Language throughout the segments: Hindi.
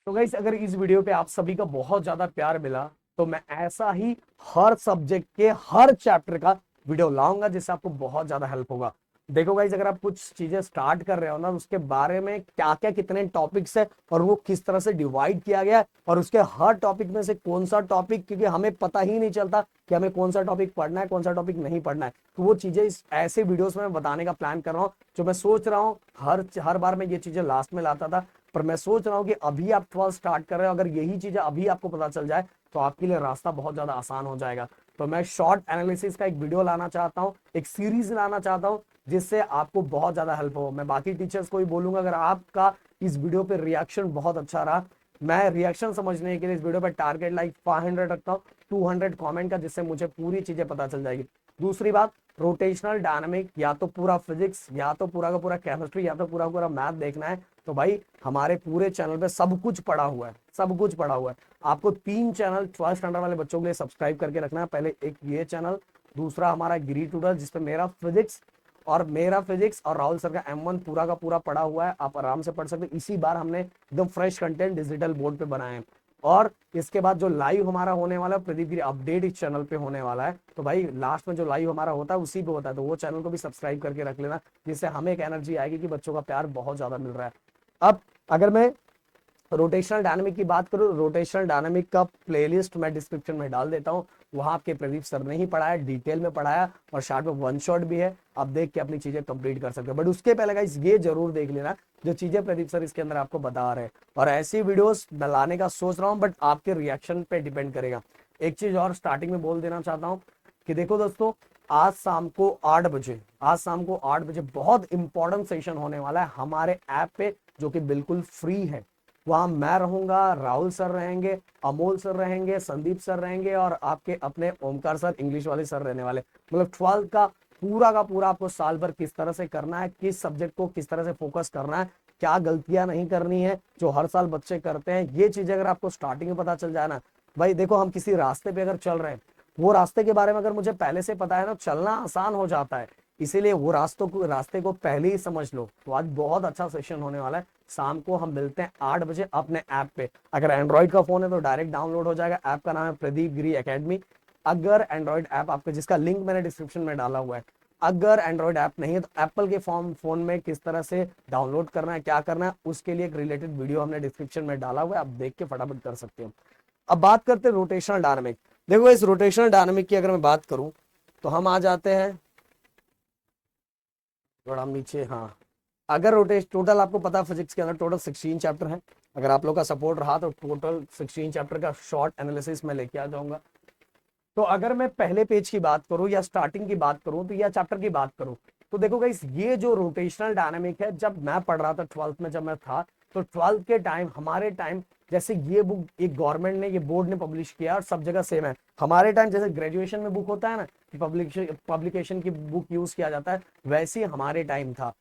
तो गाइस अगर इस वीडियो पे आप सभी का बहुत ज्यादा प्यार मिला तो मैं ऐसा ही हर सब्जेक्ट के हर चैप्टर का वीडियो लाऊंगा जिससे आपको बहुत ज्यादा हेल्प होगा। देखो गाइस अगर आप कुछ चीजें स्टार्ट कर रहे हो ना तो उसके बारे में क्या क्या कितने टॉपिक्स है और वो किस तरह से डिवाइड किया गया है और उसके हर टॉपिक में से कौन सा टॉपिक, क्योंकि हमें पता ही नहीं चलता कि हमें कौन सा टॉपिक पढ़ना है कौन सा टॉपिक नहीं पढ़ना है, तो वो चीजें इस ऐसे वीडियोस में बताने का प्लान कर रहा हूँ। जो मैं सोच रहा हूँ हर बार मैं ये चीजें लास्ट में लाता था, पर मैं सोच रहा हूँ कि अभी आप 12 स्टार्ट कर रहे हो, अगर यही चीजें अभी आपको पता चल जाए तो आपके लिए रास्ता बहुत ज्यादा आसान हो जाएगा। तो मैं शॉर्ट एनालिसिस का एक वीडियो लाना चाहता हूँ, एक सीरीज लाना चाहता हूँ जिससे आपको बहुत ज्यादा हेल्प हो। मैं बाकी टीचर्स को भी बोलूंगा अगर आपका इस वीडियो पे रिएक्शन बहुत अच्छा रहा, मैं रिएक्शन समझने के लिए इस वीडियो पर टारगेट लाइक 500 रखता हूँ, 200 कमेंट का, जिससे मुझे पूरी चीजें पता चल जाएगी। दूसरी बात, रोटेशनल डायनामिक या तो पूरा फिजिक्स या तो पूरा का पूरा केमिस्ट्री या तो पूरा का पूरा मैथ देखना है तो भाई हमारे पूरे चैनल पे सब कुछ पड़ा हुआ है, सब कुछ पड़ा हुआ है। आपको 3 चैनल 12 स्टैंडर्ड वाले बच्चों के लिए सब्सक्राइब करके रखना है। पहले एक ये चैनल, दूसरा हमारा गिरी ट्यूटर जिसपे मेरा फिजिक्स और राहुल सर का M1 पूरा का पूरा पड़ा हुआ है, आप आराम से पढ़ सकते हैं। इसी बार हमने एकदम फ्रेश कंटेंट डिजिटल बोर्ड पे बनाए हैं। और इसके बाद जो लाइव हमारा होने वाला है प्रदीप गिरी अपडेट इस चैनल पे होने वाला है, तो भाई लास्ट में जो लाइव हमारा होता है उसी पे होता है, तो वो चैनल को भी सब्सक्राइब करके रख लेना, जिससे हमें एक एनर्जी आएगी कि बच्चों का प्यार बहुत ज्यादा मिल रहा है। अब अगर मैं रोटेशनल डायनामिक की बात करूं, रोटेशनल डायनामिक का प्लेलिस्ट मैं डिस्क्रिप्शन में डाल देता हूं, वहां आपके प्रदीप सर ने ही पढ़ाया, डिटेल में पढ़ाया और शार्ट में वन शॉट भी है, आप देख के अपनी चीजें कंप्लीट कर सकते हो। बट उसके पहले गाइस ये जरूर देख लेना जो चीजें प्रदीप सर इसके अंदर आपको बता रहे हैं। और ऐसी वीडियोस मैं लाने का सोच रहा हूं, बट आपके रिएक्शन पे डिपेंड करेगा। एक चीज और स्टार्टिंग में बोल देना चाहता हूं कि देखो दोस्तों, आज शाम को 8 बजे बहुत इंपॉर्टेंट सेशन होने वाला है हमारे ऐप पे, जो कि बिल्कुल फ्री है। वहां मैं रहूंगा, राहुल सर रहेंगे, अमोल सर रहेंगे, संदीप सर रहेंगे और आपके अपने ओमकार सर इंग्लिश वाले सर रहने वाले। मतलब 12 का पूरा आपको साल भर किस तरह से करना है, किस सब्जेक्ट को किस तरह से फोकस करना है, क्या गलतियां नहीं करनी है जो हर साल बच्चे करते हैं, ये चीजें अगर आपको स्टार्टिंग में पता चल जाए ना, भाई देखो हम किसी रास्ते पे अगर चल रहे हैं, वो रास्ते के बारे में अगर मुझे पहले से पता है ना, चलना आसान हो जाता है। इसीलिए वो रास्ते को पहले ही समझ लो। तो आज बहुत अच्छा सेशन होने वाला है। शाम को हम मिलते हैं 8 बजे अपने ऐप पे। अगर एंड्रॉइड का फोन है तो डायरेक्ट डाउनलोड हो जाएगा, ऐप का नाम है प्रदीप गिरी एकेडमी। अगर एंड्रॉइड ऐप आपका, जिसका लिंक मैंने डिस्क्रिप्शन में डाला हुआ है, अगर एंड्रॉइड ऐप नहीं है तो एप्पल के फोन में किस तरह से डाउनलोड करना है, क्या करना है, उसके लिए एक रिलेटेड वीडियो हमने डिस्क्रिप्शन में डाला हुआ है, आप देख के फटाफट कर सकते हो। अब बात करते हैं रोटेशनल डायनामिक। देखो इस रोटेशनल डायनामिक की अगर मैं बात करूं तो हम आ जाते हैं थोड़ा नीचे। हाँ, अगर रोटेश टोटल आपको पता है फिजिक्स के अंदर टोटल 16 चैप्टर है। अगर आप लोग का सपोर्ट रहा तो टोटल 16 चैप्टर का शॉर्ट एनालिसिस मैं लेके आ जाऊंगा। तो अगर मैं पहले पेज की बात करूं या स्टार्टिंग की बात करूं तो या चैप्टर की बात करूं, तो देखो गाइस ये जो रोटेशनल डायनामिक है, जब मैं पढ़ रहा था 12th में, जब मैं था तो 12th के टाइम, हमारे टाइम, जैसे ये बुक एक गवर्नमेंट ने, ये बोर्ड ने पब्लिश किया और सब जगह सेम है। हमारे टाइम जैसे ग्रेजुएशन में बुक होता है ना कि पब्लिकेशन की बुक यूज किया जाता है, वैसे ही हमारे टाइम था।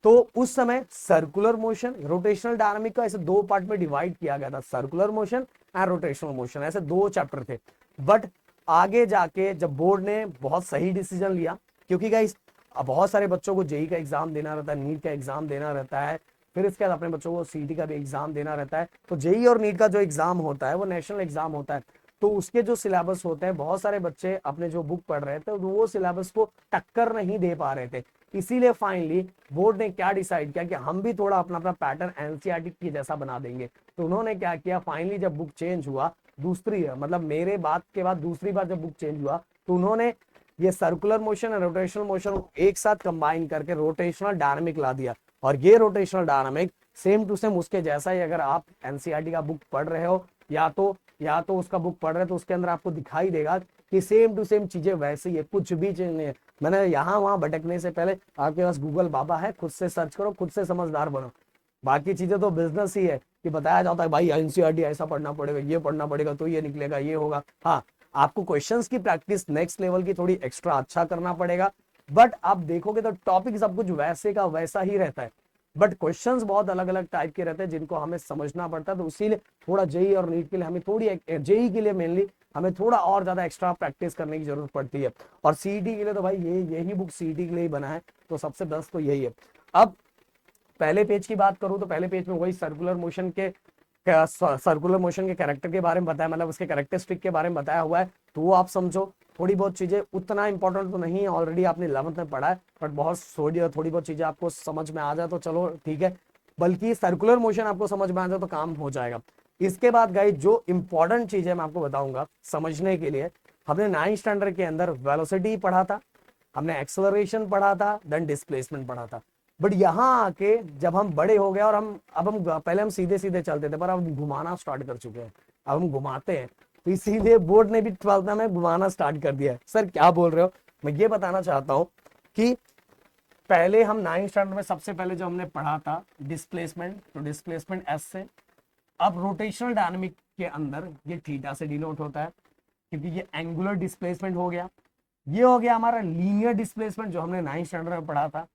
तो उस समय सर्कुलर मोशन, रोटेशनल डायनामिक का ऐसे 2 पार्ट में डिवाइड किया गया था, circular motion and rotational motion, ऐसे 2 चैप्टर थे। बट आगे जाके जब बोर्ड ने बहुत सही डिसीजन लिया, क्योंकि गाइस अब बहुत सारे बच्चों को जेई का एग्जाम देना रहता है, नीट का एग्जाम देना रहता है, फिर इसके बाद अपने बच्चों को सीटी का भी एग्जाम देना रहता है। तो जेई और नीट का जो एग्जाम होता है वो नेशनल एग्जाम होता है, तो उसके जो सिलेबस होते हैं, बहुत सारे बच्चे अपने जो बुक पढ़ रहे थे वो सिलेबस को टक्कर नहीं दे पा रहे थे। इसीलिए फाइनली बोर्ड ने क्या डिसाइड किया कि हम भी थोड़ा अपना अपना पैटर्न एनसीईआरटी की जैसा बना देंगे। तो उन्होंने क्या किया, फाइनली जब बुक चेंज हुआ, दूसरी है मतलब मेरे बात के बाद दूसरी बार जब बुक चेंज हुआ, तो उन्होंने ये सर्कुलर मोशन और रोटेशनल मोशन एक साथ कंबाइन करके रोटेशनल डायनामिक ला दिया। और ये rotational dynamic same to same उसके जैसा ही, अगर आप एनसीईआरटी का बुक पढ़ रहे हो या तो उसका बुक पढ़ रहे हो तो उसके अंदर आपको दिखाई देगा कि सेम टू सेम चीजें वैसे ही है, कुछ भी चेंज नहीं है। मैंने यहाँ वहां भटकने से पहले आपके पास गूगल बाबा है, खुद से सर्च करो, खुद से समझदार बनो। बाकी चीजें तो बिजनेस ही है कि बताया जाता है भाई एनसीईआरटी ऐसा पढ़ना पड़ेगा, ये पढ़ना पड़ेगा तो ये निकलेगा, ये होगा। हाँ, आपको क्वेश्चंस की प्रैक्टिस नेक्स्ट लेवल की थोड़ी एक्स्ट्रा अच्छा करना पड़ेगा, बट आप देखोगे तो टॉपिक सब कुछ वैसे का वैसा ही रहता है। बट क्वेश्चंस बहुत अलग अलग टाइप के रहते हैं जिनको हमें समझना पड़ता है। तो इसीलिए थोड़ा जेई और नीट के लिए हमें थोड़ी, जेई के लिए मेनली हमें थोड़ा और ज्यादा एक्स्ट्रा प्रैक्टिस करने की जरूरत पड़ती है। और सीईटी के लिए तो भाई यही बुक सीईटी के लिए ही बना है, तो सबसे बेस्ट तो यही है। अब पहले पेज की बात करूं तो पहले पेज में वही सर्कुलर मोशन के सर्कुलर मोशन के कैरेक्टर के बारे में बताया, मतलब उसके कैरेक्टरिस्टिक के बारे में बताया हुआ है, तो वो आप समझो। थोड़ी बहुत चीजें उतना इंपॉर्टेंट तो नहीं है, ऑलरेडी आपने 11th में पढ़ा है, बट बहुत थोड़ी बहुत चीजें आपको समझ में आ जाए तो चलो ठीक है, बल्कि सर्कुलर मोशन आपको समझ में आ जाए तो काम हो जाएगा। इसके बाद गाइस जो इंपॉर्टेंट चीज है मैं आपको बताऊंगा समझने के लिए, हमने 9th स्टैंडर्ड के अंदर वेलोसिटी पढ़ा था, हमने एक्सेलरेशन पढ़ा था, देन डिस्प्लेसमेंट पढ़ा था। बट यहाँ आके जब हम बड़े हो गए और हम पहले हम सीधे सीधे चलते थे, पर अब हम घुमाना स्टार्ट कर चुके हैं, अब हम घुमाते हैं, तो इसीलिए बोर्ड ने भी 12th में घुमाना स्टार्ट कर दिया है। सर क्या बोल रहे हो? मैं ये बताना चाहता हूँ कि पहले हम 9th स्टैंडर्ड में सबसे पहले जो हमने पढ़ा था डिस्प्लेसमेंट, तो डिस्प्लेसमेंट एस से, अब रोटेशनल डायनामिक के अंदर ये थीटा से डिनोट होता है, क्योंकि ये एंगुलर डिस्प्लेसमेंट हो गया। ये हो गया हमारा लीनियर डिस्प्लेसमेंट जो हमने 9th स्टैंडर्ड में पढ़ा था।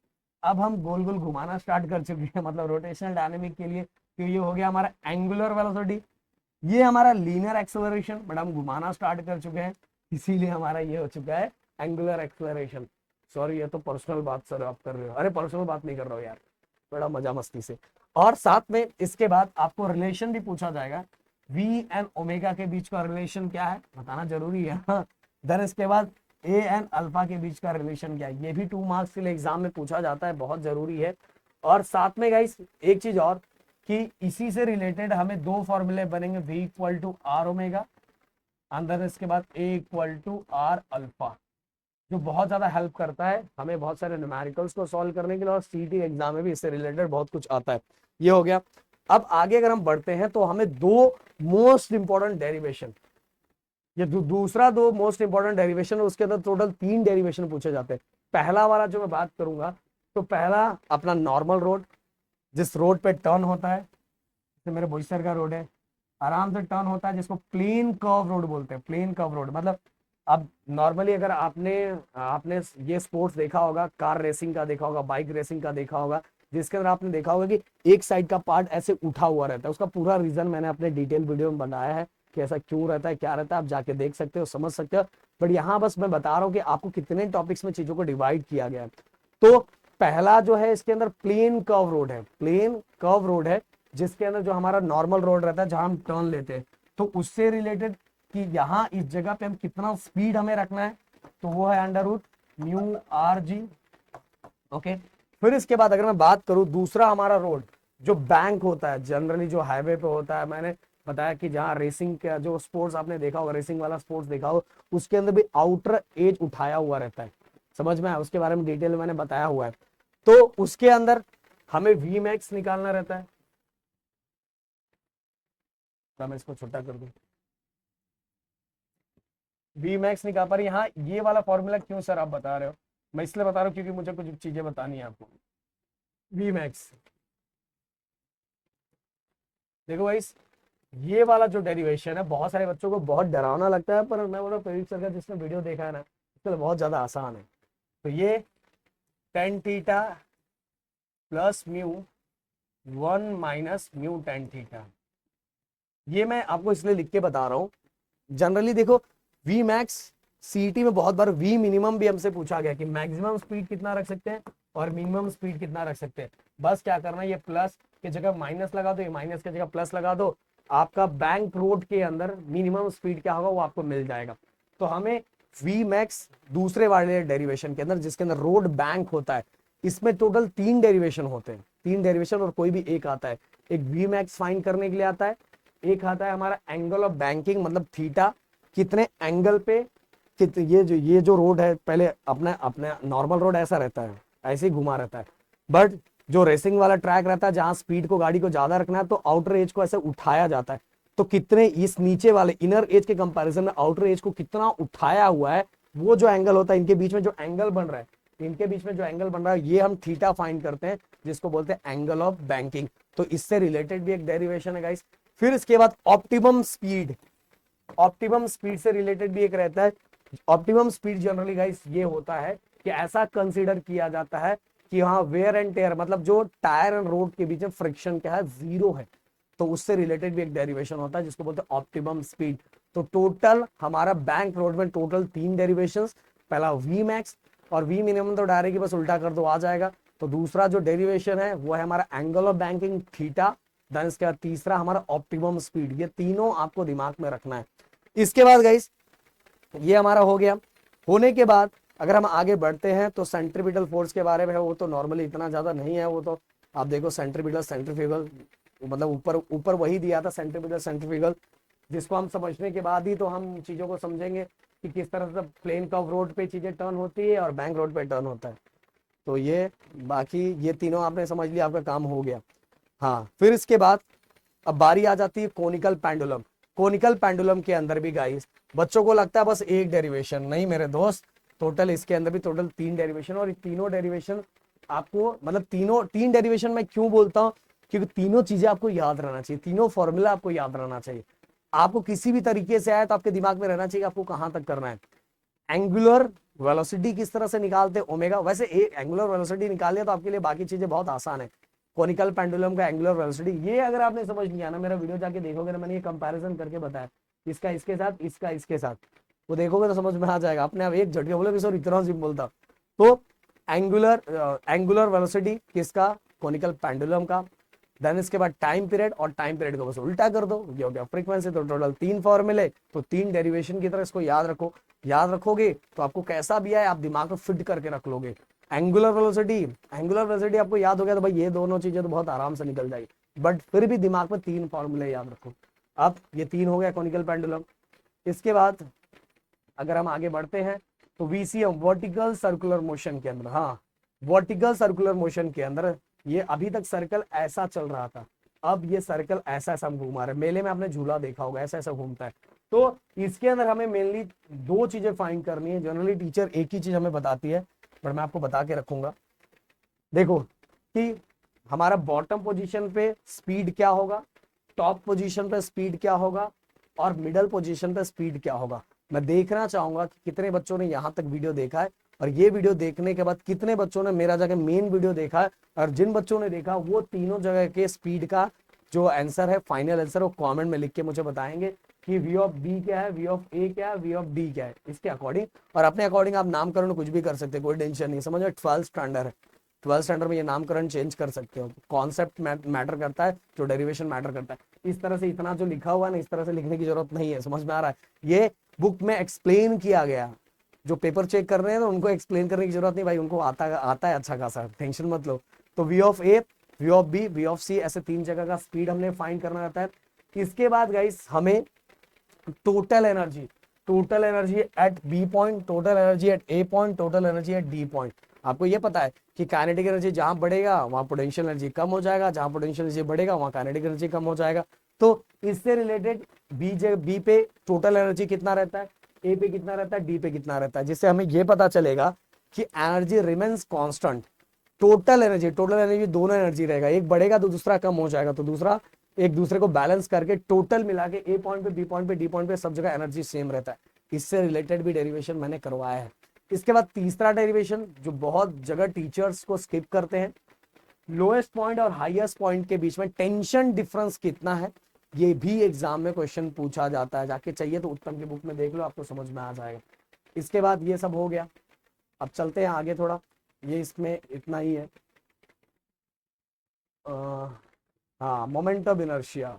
अब हम गोल गोल घुमाना स्टार्ट कर चुके हैं, मतलब रोटेशनल डायनामिक के लिए, तो ये हो गया हमारा एंगुलर वेलोसिटी, ये हमारा लीनियर एक्सेलरेशन, बट हम घुमाना स्टार्ट कर चुके हैं, इसीलिए हमारा ये हो चुका है एंगुलर एक्सेलरेशन। सॉरी ये तो पर्सनल बात सर आप कर रहे हो, अरे पर्सनल बात नहीं कर रहा हो यार, बड़ा मजा मस्ती से। और साथ में इसके बाद आपको रिलेशन भी पूछा जाएगा, वी एंड ओमेगा के बीच का रिलेशन क्या है बताना जरूरी है। देन इसके बाद ए एंड अल्फा के बीच का रिलेशन क्या है, ये भी 2 मार्क्स के लिए एग्जाम में पूछा जाता है, बहुत जरूरी है। और साथ में गाइस एक चीज और, कि इसी से रिलेटेड हमें 2 फॉर्मूले बनेंगे, v equal to R omega, अंदर इसके बाद a equal to R alpha, जो बहुत ज्यादा हेल्प करता है हमें बहुत सारे न्यूमेरिकल्स को सॉल्व करने के लिए, और सीटी एग्जाम में भी इससे रिलेटेड बहुत कुछ आता है। ये हो गया। अब आगे अगर हम बढ़ते हैं तो हमें 2 मोस्ट इंपॉर्टेंट डेरिवेशन, ये दूसरा 2 मोस्ट इंपॉर्टेंट डेरिवेशन है, उसके अंदर टोटल 3 डेरिवेशन पूछे जाते हैं। पहला वाला जो मैं बात करूंगा, तो पहला अपना नॉर्मल रोड, जिस रोड पे टर्न होता है, जैसे मेरे बोईसर का रोड है, आराम से टर्न होता है, जिसको प्लेन कर्व रोड बोलते हैं। प्लेन कर्व रोड मतलब, अब नॉर्मली अगर आपने आपने ये स्पोर्ट्स देखा होगा, कार रेसिंग का देखा होगा, बाइक रेसिंग का देखा होगा, जिसके अंदर आपने देखा होगा कि एक साइड का पार्ट ऐसे उठा हुआ रहता है। उसका पूरा रीजन मैंने अपने डिटेल वीडियो में बताया है कि ऐसा क्यों रहता है, क्या रहता है, आप जाके देख सकते हो, समझ सकते हो। बट यहाँ बस मैं बता रहा हूँ कि आपको कितने टॉपिक्स में चीजों को डिवाइड किया गया है। तो पहला जो है इसके अंदर प्लेन कर्व रोड है, प्लेन कर्व रोड है, जिसके अंदर जो हमारा नॉर्मल रोड रहता है जहां हम टर्न लेते हैं, तो उससे रिलेटेड कि यहाँ इस जगह पे हम कितना स्पीड हमें रखना है, तो वो है under root mu R G. Okay, फिर इसके बाद अगर मैं बात करूं दूसरा हमारा रोड जो बैंक होता है, जनरली जो हाईवे पे होता है, मैंने बताया कि जहां रेसिंग का जो स्पोर्ट्स आपने देखा होगा, रेसिंग वाला स्पोर्ट्स देखा हो, उसके अंदर भी आउटर एज उठाया हुआ रहता है, समझ में आया, उसके बारे में डिटेल में मैंने बताया हुआ है। तो उसके अंदर हमें वी मैक्स निकालना रहता है, तो मैं इसको छोटा कर दूं, वी मैक्स निकाल पर यहाँ ये वाला फॉर्मूला क्यों सर आप बता रहे हो, मैं इसलिए बता रहा हूँ क्योंकि मुझे कुछ चीजें बतानी है आपको। वी मैक्स देखो भाई, ये वाला जो डेरिवेशन है बहुत सारे बच्चों को बहुत डरावना लगता है, पर मैं बोल रहा हूँ प्रदीप सर का जिसने वीडियो देखा है ना, उसके लिए बहुत ज्यादा आसान है। तो ये tan theta plus mu 1 minus mu tan theta, ये मैं आपको इसलिए लिख के बता रहा हूँ। जनरली देखो वी मैक्स सीटी में बहुत बार वी मिनिमम भी हमसे पूछा गया कि मैक्सिमम स्पीड कितना रख सकते हैं और मिनिमम स्पीड कितना रख सकते हैं। बस क्या करना है, ये प्लस की जगह माइनस लगा दो, ये माइनस की जगह प्लस लगा दो, आपका बैंक रोड के अंदर मिनिमम स्पीड क्या होगा वो आपको मिल जाएगा। तो हमें वी मैक्स दूसरे वाले डेरिवेशन के अंदर, जिसके अंदर रोड बैंक होता है, इसमें टोटल 3 डेरिवेशन होते हैं, 3 डेरिवेशन और कोई भी एक आता है। एक वी मैक्स फाइंड करने के लिए आता है, एक आता है हमारा एंगल ऑफ बैंकिंग, मतलब थीटा कितने एंगल पे ये जो रोड है, पहले अपना अपना नॉर्मल रोड ऐसा रहता है, ऐसे ही घुमा रहता है, बट जो रेसिंग वाला ट्रैक रहता है जहां स्पीड को गाड़ी को ज्यादा रखना है, तो आउटर एज को ऐसे उठाया जाता है। तो कितने इस नीचे वाले इनर एज के कंपैरिजन में आउटर एज को कितना उठाया हुआ है, वो जो एंगल होता है, इनके बीच में जो एंगल बन रहा है, इनके बीच में जो एंगल बन रहा है, ये हम थीटा फाइंड करते हैं, जिसको बोलते हैं एंगल ऑफ बैंकिंग। तो इससे रिलेटेड भी एक डेरिवेशन है गाइस। फिर इसके बाद ऑप्टिमम स्पीड, ऑप्टिमम स्पीड से रिलेटेड भी एक रहता है। ऑप्टिमम स्पीड जनरली गाइस ये होता है कि ऐसा कंसीडर किया जाता है कि हाँ वेयर एंड टेयर, मतलब जो टायर एंड रोड के बीच में फ्रिक्शन क्या है, 0 है, तो उससे रिलेटेड भी एक डेरिवेशन होता है जिसको बोलते हैं ऑप्टिमम स्पीड। तो टोटल हमारा बैंक रोड में टोटल 3 डेरिवेशंस, पहला वी मैक्स, और वी मिनिमम तो डायरेक्ट बस उल्टा कर दो आ जाएगा। तो दूसरा जो डेरिवेशन है वो है हमारा angle of banking theta, then इसके बाद तीसरा हमारा ऑप्टिमम स्पीड। ये तीनों आपको दिमाग में रखना है। इसके बाद गाइस ये हमारा हो गया। होने के बाद अगर हम आगे बढ़ते हैं तो सेंट्रीपिटल फोर्स के बारे में है, वो तो नॉर्मली इतना ज्यादा नहीं है, वो तो आप देखो सेंट्रीपिटल सेंट्रीफ्यूगल मतलब ऊपर ऊपर वही दिया था सेंट्रीपिटल सेंट्रीफ्यूगल, जिसको हम समझने के बाद ही तो हम चीजों को समझेंगे कि किस तरह से प्लेन कर्व रोड पे चीजें टर्न होती है और बैंक रोड पे टर्न होता है। तो ये बाकी ये तीनों आपने समझ लिया, आपका काम हो गया। हाँ, फिर इसके बाद अब बारी आ जाती है कोनिकल पेंडुलम। कोनिकल पेंडुलम के अंदर भी गाइस बच्चों को लगता है बस एक डेरिवेशन, नहीं मेरे दोस्त, टोटल इसके अंदर भी टोटल 3 डेरिवेशन, और तीनों डेरिवेशन आपको मतलब तीन डेरिवेशन मैं क्यों बोलता हूँ, क्योंकि तीनों चीजें आपको याद रहना चाहिए, तीनों फॉर्मूला आपको याद रहना चाहिए। आपको किसी भी तरीके से आए तो आपके दिमाग में रहना चाहिए आपको कहां तक करना है। एंगुलर वेलोसिटी किस तरह से निकालते हैं ओमेगा, वैसे एक एंगुलर वेलोसिटी निकाल लिया तो आपके लिए बाकी चीजें बहुत आसान है। कोनिकल पेंडुलम का एंगुलर वेलोसिटी, ये अगर आपने समझ लिया ना, मेरा वीडियो जाके देखोगे ना, मैंने ये कंपैरिजन करके बताया इसका इसके साथ, इसका इसके साथ, वो देखोगे तो समझ में आ जाएगा अपने आप, एक झटके बोले सर इतना सिंपल था। तो एंगुलर वेलोसिटी किसका, कोनिकल पेंडुलम का। देन इसके बाद टाइम पीरियड, और टाइम पीरियड को बस उल्टा कर दो, ये हो गया फ्रीक्वेंसी। तो टोटल 3 फॉर्मूले, तो 3 डेरिवेशन की तरह इसको याद रखो। याद रखोगे तो आपको कैसा भी आए आप दिमाग में फिट करके रख लोगे। एंगुलर वेलोसिटी आपको याद हो गया तो भाई ये दोनों चीजें तो बहुत आराम से निकल जाएगी, बट फिर भी दिमाग में 3 फॉर्मूले याद रखो। अब ये 3 हो गया कोनिकल पेंडुलम। इसके बाद अगर हम आगे बढ़ते हैं तो वीसीएम वर्टिकल सर्कुलर मोशन के अंदर, हाँ वर्टिकल सर्कुलर मोशन के अंदर ये अभी तक सर्कल ऐसा चल रहा था, अब ये सर्कल ऐसा ऐसा घुमा रहा है। मेले में आपने झूला देखा होगा, ऐसा ऐसा घूमता है। तो इसके अंदर हमें मेनली 2 चीजें फाइंड करनी है। जनरली टीचर एक ही चीज हमें बताती है, पर मैं आपको बता के रखूंगा। देखो कि हमारा बॉटम पोजीशन पे स्पीड क्या होगा, टॉप पोजीशन पे स्पीड क्या होगा, और मिडल पोजीशन पे स्पीड क्या होगा। मैं देखना चाहूंगा कि कितने बच्चों ने यहाँ तक वीडियो देखा है, और ये वीडियो देखने के बाद कितने बच्चों ने मेरा जाके मेन वीडियो देखा है, और जिन बच्चों ने देखा वो तीनों जगह के स्पीड का जो आंसर है, फाइनल आंसर, वो कमेंट में लिख के मुझे बताएंगे कि वी ऑफ बी क्या है, वी ऑफ ए क्या है, वी ऑफ डी क्या है, इसके अकॉर्डिंग। और अपने अकॉर्डिंग आप नामकरण कुछ भी कर सकते हैं, कोई टेंशन नहीं, समझो 12th स्टैंडर्ड है, 12th स्टैंडर्ड में ये नामकरण चेंज कर सकते हो। कॉन्सेप्ट मैटर करता है, जो डेरिवेशन मैटर करता है। इस तरह से इतना जो लिखा हुआ है ना, इस तरह से लिखने की जरूरत नहीं है, समझ में आ रहा है। ये बुक में एक्सप्लेन किया गया, जो पेपर चेक कर रहे हैं ना उनको एक्सप्लेन करने की जरूरत नहीं भाई, उनको आता है अच्छा खासा, टेंशन मत लो। तो V of A, V of B, V of C, ऐसे 3 जगह का स्पीड हमने फाइंड करना रहता है। इसके बाद गाइस हमें total energy at B point, total energy at A point, total energy at D point. आपको ये पता है कि काइनेटिक एनर्जी जहां बढ़ेगा वहां पोटेंशियल एनर्जी कम हो जाएगा, जहां पोटेंशियल एनर्जी बढ़ेगा वहां काइनेटिक एनर्जी कम हो जाएगा। तो इससे रिलेटेड बी पे टोटल एनर्जी कितना रहता है, ए पे कितना रहता है, डी पे कितना रहता है, जिससे हमें ये पता चलेगा कि energy remains constant. Total energy दोनों एनर्जी रहेगा, एक बढ़ेगा तो दूसरा कम हो जाएगा, तो दूसरा एक दूसरे को बैलेंस करके टोटल मिला के ए पॉइंट पे, बी पॉइंट पे, डी पॉइंट पे सब जगह एनर्जी सेम रहता है। इससे रिलेटेड भी डेरिवेशन मैंने करवाया है। इसके बाद तीसरा डेरिवेशन जो बहुत जगह टीचर्स को स्किप करते हैं, लोएस्ट पॉइंट और हाईएस्ट पॉइंट के बीच में टेंशन डिफरेंस कितना है, ये भी एग्जाम में क्वेश्चन पूछा जाता है। जाके चाहिए तो उत्तम की बुक में देख लो, आपको समझ में आ जाएगा। इसके बाद ये सब हो गया, अब चलते हैं आगे थोड़ा, ये इसमें इतना ही है। हाँ, मोमेंट ऑफ इनर्शिया।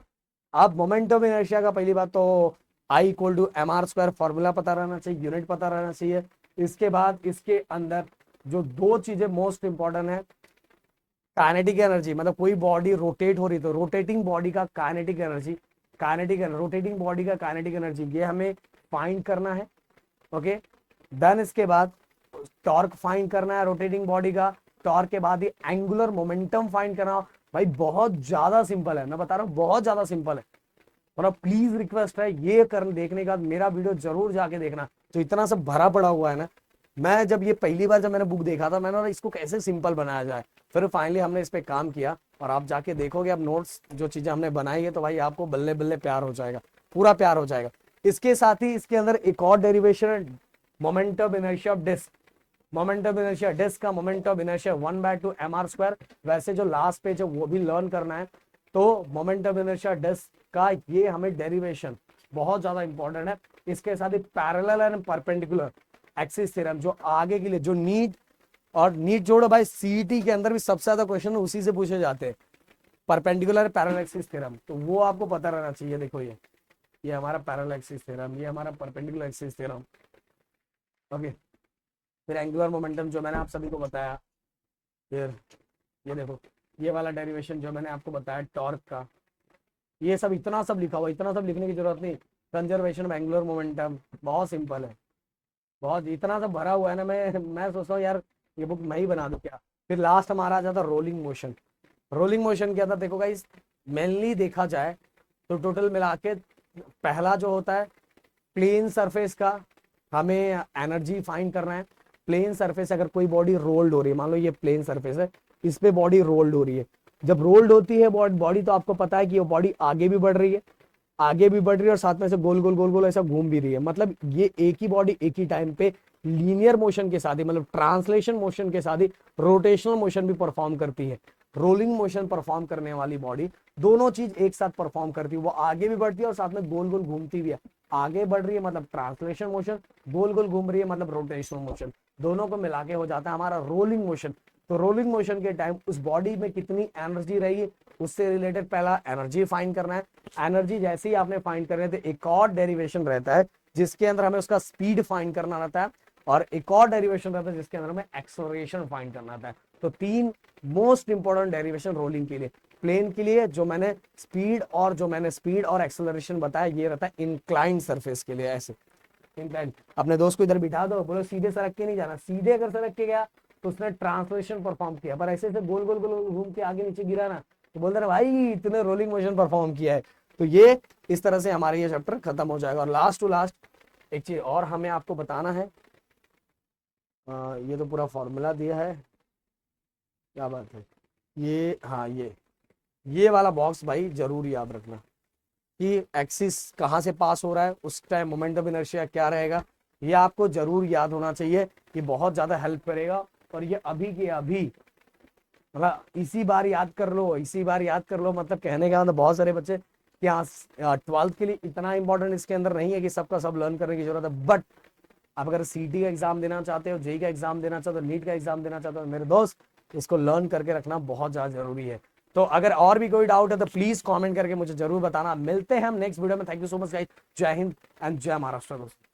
अब मोमेंट ऑफ इनर्शिया का पहली बात तो I equal to M R square formula पता रहना चाहिए, यूनिट पता रहना चाहिए। इसके बाद इसके अंदर जो 2 चीजें मोस्ट इंपॉर्टेंट है, काइनेटिक एनर्जी, मतलब कोई बॉडी रोटेट हो रही तो रोटेटिंग बॉडी का काइनेटिक एनर्जी, रोटेटिंग बॉडी का काइनेटिक एनर्जी, ये हमें फाइंड करना है। ओके, देन इसके बाद टॉर्क फाइंड करना है रोटेटिंग बॉडी का, टॉर्क के बाद ही एंगुलर मोमेंटम फाइंड करना। भाई बहुत ज्यादा सिंपल है, मैं बता रहा हूँ बहुत ज्यादा सिंपल है। मतलब प्लीज रिक्वेस्ट है, ये करने देखने का मेरा वीडियो जरूर जाके देखना, तो इतना सब भरा पड़ा हुआ है ना। मैं जब ये पहली बार जब मैंने बुक देखा था, मैंने इसको कैसे सिंपल बनाया जाए, फिर फाइनली हमने इस पे काम किया, और आप जाके देखोगे अब नोट्स जो चीजें हमने बनाई है, तो भाई आपको बल्ले बल्ले प्यार हो जाएगा, पूरा प्यार हो जाएगा। इसके साथ ही इसके अंदर एक और डेरिवेशन है, moment of inertia of disc. Moment of inertia disc का मोमेंट ऑफ इनर्शिया 1/2 mr²। वैसे जो लास्ट पेज है वो भी लर्न करना है। तो मोमेंट ऑफ इनर्शिया डिस्क का ये हमें डेरिवेशन बहुत ज्यादा इंपॉर्टेंट है। इसके साथ ही parallel and perpendicular axis theorem, जो आगे के लिए जो नीट जोड़ो भाई, सीईटी के अंदर भी सबसे ज्यादा क्वेश्चन उसी से पूछे जाते हैं। परपेंडिकुलर पैरेलल एक्सिस थ्योरम, तो वो आपको पता रहना चाहिए। देखो ये हमारा पैरेलल एक्सिस थ्योरम, ये हमारा परपेंडिकुलर एक्सिस थ्योरम। ओके, फिर एंगुलर मोमेंटम जो मैंने आप सभी को बताया। फिर ये देखो ये वाला डेरिवेशन जो मैंने आपको बताया टॉर्क का, ये सब इतना सब लिखा हुआ, इतना सब लिखने की जरूरत नहीं। कंजर्वेशन ऑफ एंगुलर मोमेंटम बहुत सिंपल है, बहुत इतना सब भरा हुआ है ना। मैं सोचता हूँ यार ये बुक मैं ही बना दूं क्या। फिर लास्ट हमारा आ जाता रोलिंग मोशन। रोलिंग मोशन क्या था, देखो गाइस मेनली देखा जाए तो टोटल मिला के पहला जो होता है प्लेन सरफेस का हमें एनर्जी फाइंड करना है। प्लेन सरफेस अगर कोई बॉडी रोल्ड हो रही है, मान लो ये प्लेन सरफेस है, इस पे बॉडी रोल्ड हो रही है, जब रोल्ड होती है बॉडी तो आपको पता है कि वो बॉडी आगे भी बढ़ रही है, आगे भी बढ़ रही है और साथ में से गोल गोल गोल गोल ऐसा घूम भी रही है। मतलब ये एक ही बॉडी एक ही टाइम पे लीनियर मोशन के साथ ही, मतलब ट्रांसलेशन मोशन के साथ ही रोटेशनल मोशन भी परफॉर्म करती है। रोलिंग मोशन परफॉर्म करने वाली बॉडी दोनों चीज एक साथ परफॉर्म करती है, वो आगे भी बढ़ती है और साथ में गोल गोल घूमती भी है। आगे बढ़ रही है मतलब ट्रांसलेशन मोशन, गोल गोल घूम रही है मतलब रोटेशनल मोशन, दोनों को मिला के हो जाता है हमारा रोलिंग मोशन। तो रोलिंग मोशन के टाइम उस बॉडी में कितनी एनर्जी रही, उससे रिलेटेड पहला एनर्जी फाइंड करना है। एनर्जी जैसे ही आपने फाइंड करने तो एक और डेरिवेशन रहता है जिसके अंदर हमें उसका स्पीड फाइंड करना रहता है, और एक और डेरिवेशन रहता है जिसके अंदर हमें एक्सेलरेशन फाइंड करना रहता है। तो तीन मोस्ट इंपॉर्टेंट डेरिवेशन रोलिंग के लिए। प्लेन के लिए जो मैंने स्पीड और एक्सेलरेशन बताया, ये रहता है इंक्लाइंड सरफेस के लिए। ऐसे इंक्लाइंड, अपने दोस्त को इधर बिठा दो, बोलो सीधे सरक के नहीं जाना, सीधे अगर सरक के गया तो उसने ट्रांसलेशन परफॉर्म किया, पर ऐसे गोल गोल गोल घूम के आगे नीचे गिरा ना तो बोल रहे भाई इतने रोलिंग मोशन परफॉर्म किया है। तो ये इस तरह से हमारा ये चैप्टर खत्म हो जाएगा। और लास्ट टू लास्ट एक चीज और हमें आपको बताना है, ये तो पूरा फॉर्मूला दिया है, क्या बात है। ये हाँ ये वाला बॉक्स भाई जरूर याद रखना कि एक्सिस कहाँ से पास हो रहा है, उस टाइम मोमेंट ऑफ इनर्शिया क्या रहेगा, ये आपको जरूर याद होना चाहिए। ये बहुत ज्यादा हेल्प करेगा। और ये अभी के अभी मतलब इसी बार याद कर लो, इसी बार याद कर लो। मतलब कहने का मतलब बहुत सारे बच्चे कि हाँ 12th के लिए इतना इंपॉर्टेंट इसके अंदर नहीं है कि सबका सब लर्न करने की जरूरत है। बट आप अगर सीटी का एग्जाम देना चाहते हो, जेई का एग्जाम देना चाहते हो, नीट का एग्जाम देना चाहते हो, मेरे दोस्त इसको लर्न करके रखना बहुत ज्यादा जरूरी है। तो अगर और भी कोई डाउट है तो प्लीज कमेंट करके मुझे जरूर बताना। मिलते हैं हम नेक्स्ट वीडियो में। Thank you so much guys. जय हिंद एंड जय महाराष्ट्र दोस्तों।